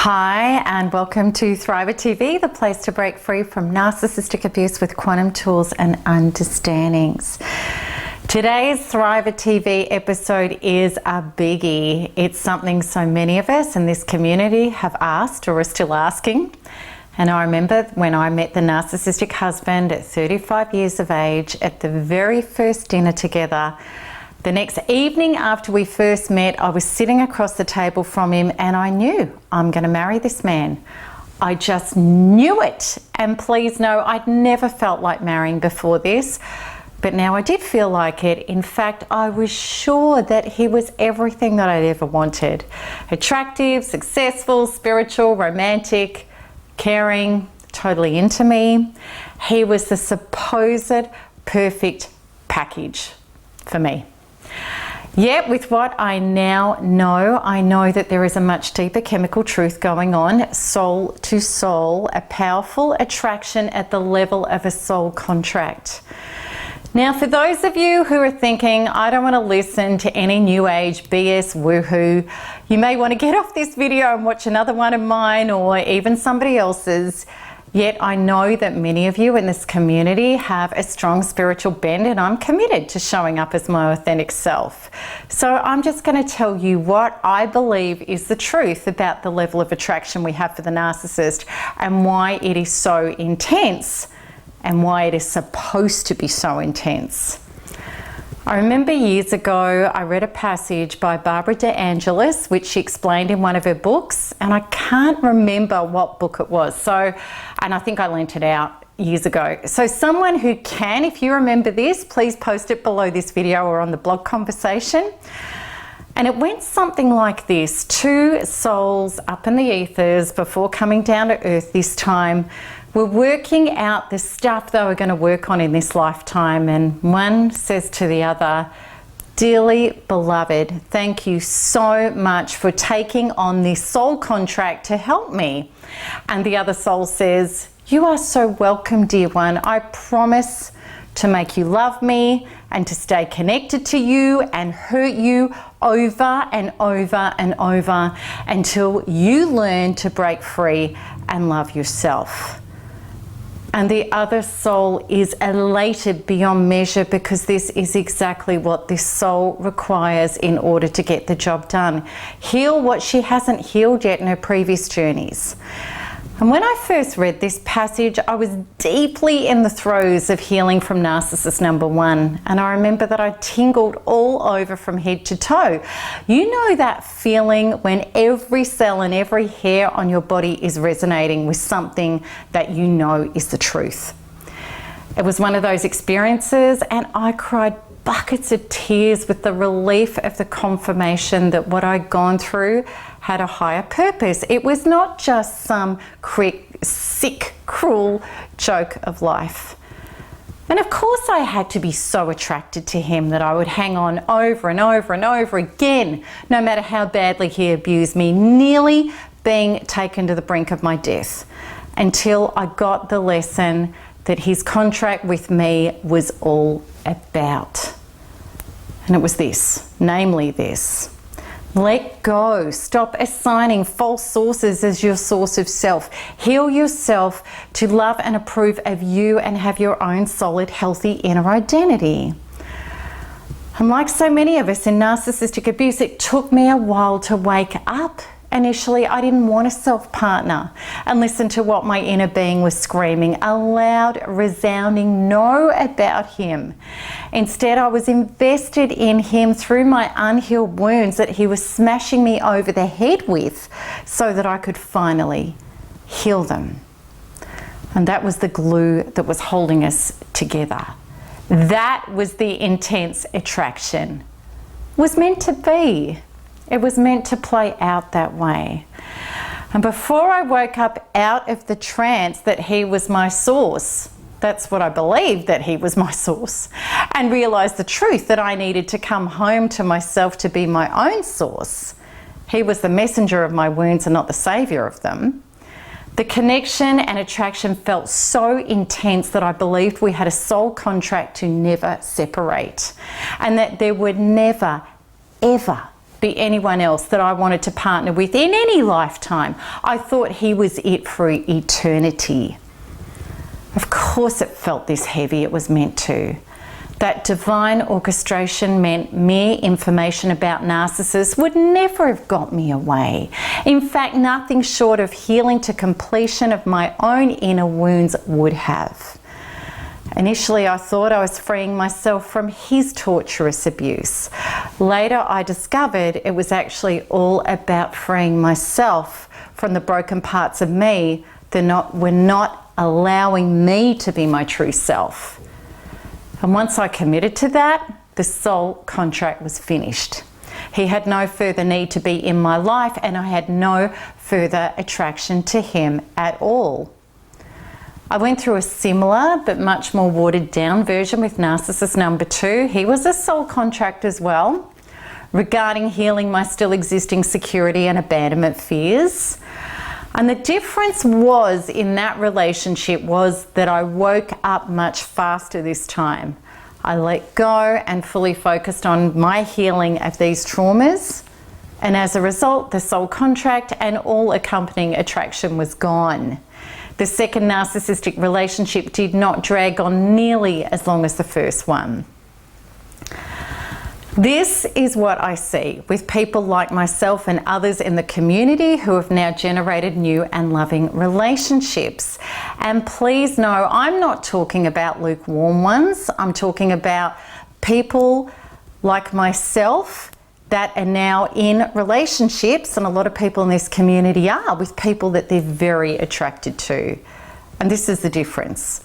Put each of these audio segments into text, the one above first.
Hi and welcome to Thriver TV, the place to break free from narcissistic abuse with quantum tools and understandings. Today's Thriver TV episode is a biggie. It's something so many of us in this community have asked or are still asking. And I remember when I met the narcissistic husband at 35 years of age at the very first dinner together. The next evening after we first met, I was sitting across the table from him and I knew I'm going to marry this man. I just knew it. And please know, I'd never felt like marrying before this, but now I did feel like it. In fact, I was sure that he was everything that I'd ever wanted. Attractive, successful, spiritual, romantic, caring, totally into me. He was the supposed perfect package for me. Yet with what I now know, I know that there is a much deeper chemical truth going on, soul to soul, a powerful attraction at the level of a soul contract. Now, for those of you who are thinking, I don't want to listen to any new age BS woohoo, you may want to get off this video and watch another one of mine or even somebody else's. Yet I know that many of you in this community have a strong spiritual bent, and I'm committed to showing up as my authentic self. So I'm just going to tell you what I believe is the truth about the level of attraction we have for the narcissist and why it is so intense and why it is supposed to be so intense. I remember years ago I read a passage by Barbara DeAngelis which she explained in one of her books, and I can't remember what book it was, and I think I lent it out years ago. So someone who can, if you remember this, please post it below this video or on the blog conversation. And it went something like this: two souls up in the ethers before coming down to earth this time were working out the stuff they were going to work on in this lifetime, and one says to the other, "Dearly beloved, thank you so much for taking on this soul contract to help me." And the other soul says, "You are so welcome, dear one. I promise to make you love me and to stay connected to you and hurt you over and over and over until you learn to break free and love yourself." And the other soul is elated beyond measure because this is exactly what this soul requires in order to get the job done. Heal what she hasn't healed yet in her previous journeys. And when I first read this passage, I was deeply in the throes of healing from narcissist number one. And I remember that I tingled all over from head to toe. You know that feeling when every cell and every hair on your body is resonating with something that you know is the truth. It was one of those experiences, and I cried buckets of tears with the relief of the confirmation that what I'd gone through had a higher purpose. It was not just some sick, cruel joke of life. And of course I had to be so attracted to him that I would hang on over and over and over again, no matter how badly he abused me, nearly being taken to the brink of my death, until I got the lesson that his contract with me was all about. And it was this, namely this: let go. Stop assigning false sources as your source of self. Heal yourself to love and approve of you and have your own solid, healthy inner identity. And like so many of us in narcissistic abuse, it took me a while to wake up. Initially, I didn't want a self-partner and listen to what my inner being was screaming, a loud, resounding no about him. Instead, I was invested in him through my unhealed wounds that he was smashing me over the head with so that I could finally heal them. And that was the glue that was holding us together. That was the intense attraction. It was meant to be. It was meant to play out that way. And before I woke up out of the trance that he was my source, that's what I believed, that he was my source, and realized the truth that I needed to come home to myself to be my own source. He was the messenger of my wounds and not the savior of them. The connection and attraction felt so intense that I believed we had a soul contract to never separate, and that there would never, ever be anyone else that I wanted to partner with in any lifetime. I thought he was it for eternity. Of course it felt this heavy, it was meant to. That divine orchestration meant mere information about narcissists would never have got me away. In fact, nothing short of healing to completion of my own inner wounds would have. Initially, I thought I was freeing myself from his torturous abuse. Later, I discovered it was actually all about freeing myself from the broken parts of me that were not allowing me to be my true self. And once I committed to that, the soul contract was finished. He had no further need to be in my life, and I had no further attraction to him at all. I went through a similar but much more watered down version with narcissist number 2. He was a soul contract as well, regarding healing my still existing security and abandonment fears. And the difference was in that relationship was that I woke up much faster this time. I let go and fully focused on my healing of these traumas. And as a result, the soul contract and all accompanying attraction was gone. The second narcissistic relationship did not drag on nearly as long as the first one. This is what I see with people like myself and others in the community who have now generated new and loving relationships. And please know, I'm not talking about lukewarm ones. I'm talking about people like myself that are now in relationships, and a lot of people in this community are, with people that they're very attracted to. And this is the difference.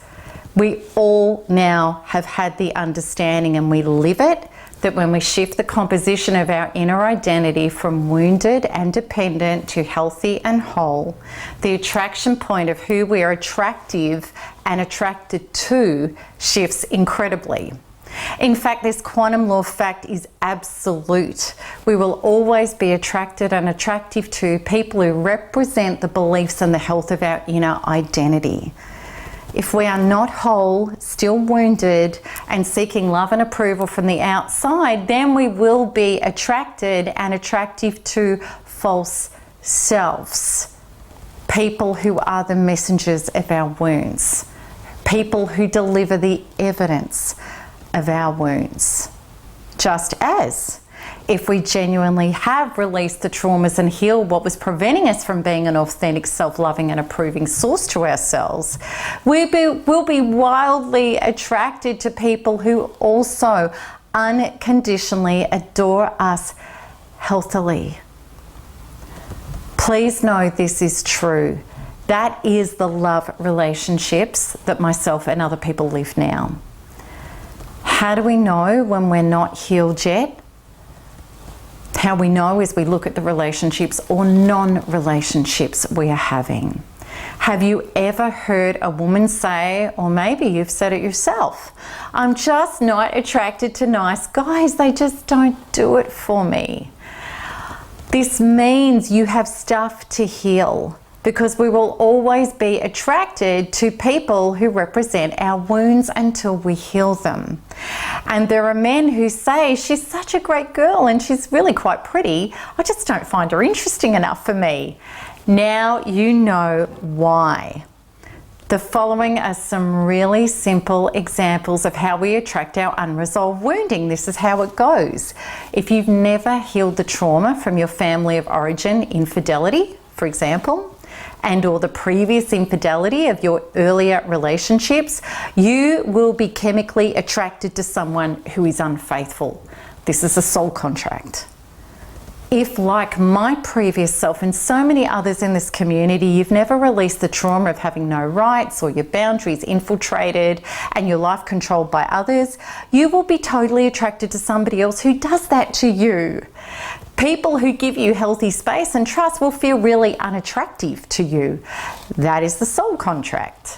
We all now have had the understanding, and we live it, that when we shift the composition of our inner identity from wounded and dependent to healthy and whole, the attraction point of who we are attractive and attracted to shifts incredibly. In fact, this quantum law fact is absolute. We will always be attracted and attractive to people who represent the beliefs and the health of our inner identity. If we are not whole, still wounded, and seeking love and approval from the outside, then we will be attracted and attractive to false selves. People who are the messengers of our wounds. People who deliver the evidence of our wounds. Just as if we genuinely have released the traumas and healed what was preventing us from being an authentic, self-loving and approving source to ourselves, we'll be wildly attracted to people who also unconditionally adore us healthily. Please know this is true. That is the love relationships that myself and other people live now. How do we know when we're not healed yet? How we know is we look at the relationships or non-relationships we are having. Have you ever heard a woman say, or maybe you've said it yourself, I'm just not attracted to nice guys, they just don't do it for me. This means you have stuff to heal, because we will always be attracted to people who represent our wounds until we heal them. And there are men who say, she's such a great girl and she's really quite pretty, I just don't find her interesting enough for me. Now you know why. The following are some really simple examples of how we attract our unresolved wounding. This is how it goes. If you've never healed the trauma from your family of origin, infidelity, for example, and or the previous infidelity of your earlier relationships, you will be chemically attracted to someone who is unfaithful. This is a soul contract. If, like my previous self and so many others in this community, you've never released the trauma of having no rights or your boundaries infiltrated and your life controlled by others, you will be totally attracted to somebody else who does that to you. People who give you healthy space and trust will feel really unattractive to you. That is the soul contract.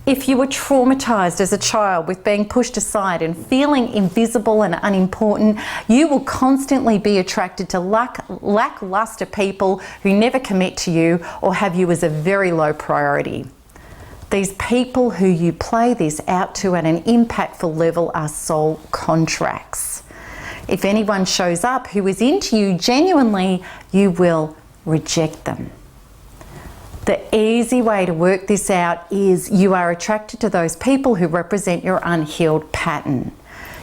If you were traumatized as a child with being pushed aside and feeling invisible and unimportant, you will constantly be attracted to lackluster people who never commit to you or have you as a very low priority. These people who you play this out to at an impactful level are soul contracts. If anyone shows up who is into you genuinely, you will reject them. The easy way to work this out is you are attracted to those people who represent your unhealed pattern.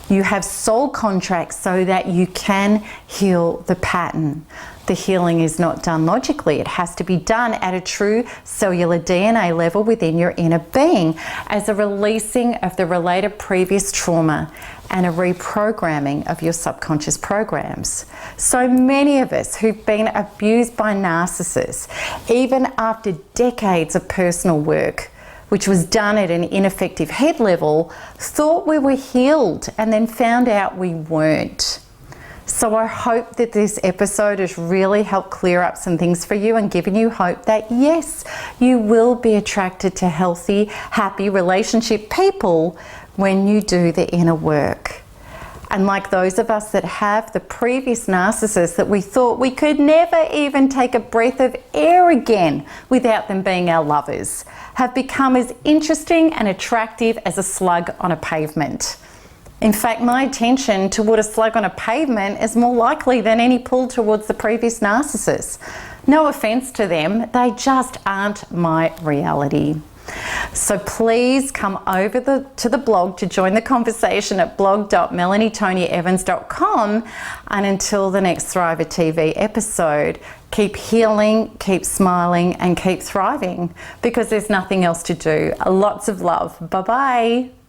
You have soul contracts so that you can heal the pattern. The healing is not done logically. It has to be done at a true cellular DNA level within your inner being as a releasing of the related previous trauma and a reprogramming of your subconscious programs. So many of us who've been abused by narcissists, even after decades of personal work, which was done at an ineffective head level, thought we were healed and then found out we weren't. So I hope that this episode has really helped clear up some things for you and given you hope that yes, you will be attracted to healthy, happy relationship people when you do the inner work. And like those of us that have the previous narcissists that we thought we could never even take a breath of air again without them being our lovers, have become as interesting and attractive as a slug on a pavement. In fact, my attention toward a slug on a pavement is more likely than any pull towards the previous narcissist. No offense to them, they just aren't my reality. So please come over to the blog to join the conversation at blog.melanietoniaevans.com. And until the next Thriver TV episode, keep healing, keep smiling, and keep thriving because there's nothing else to do. Lots of love. Bye-bye.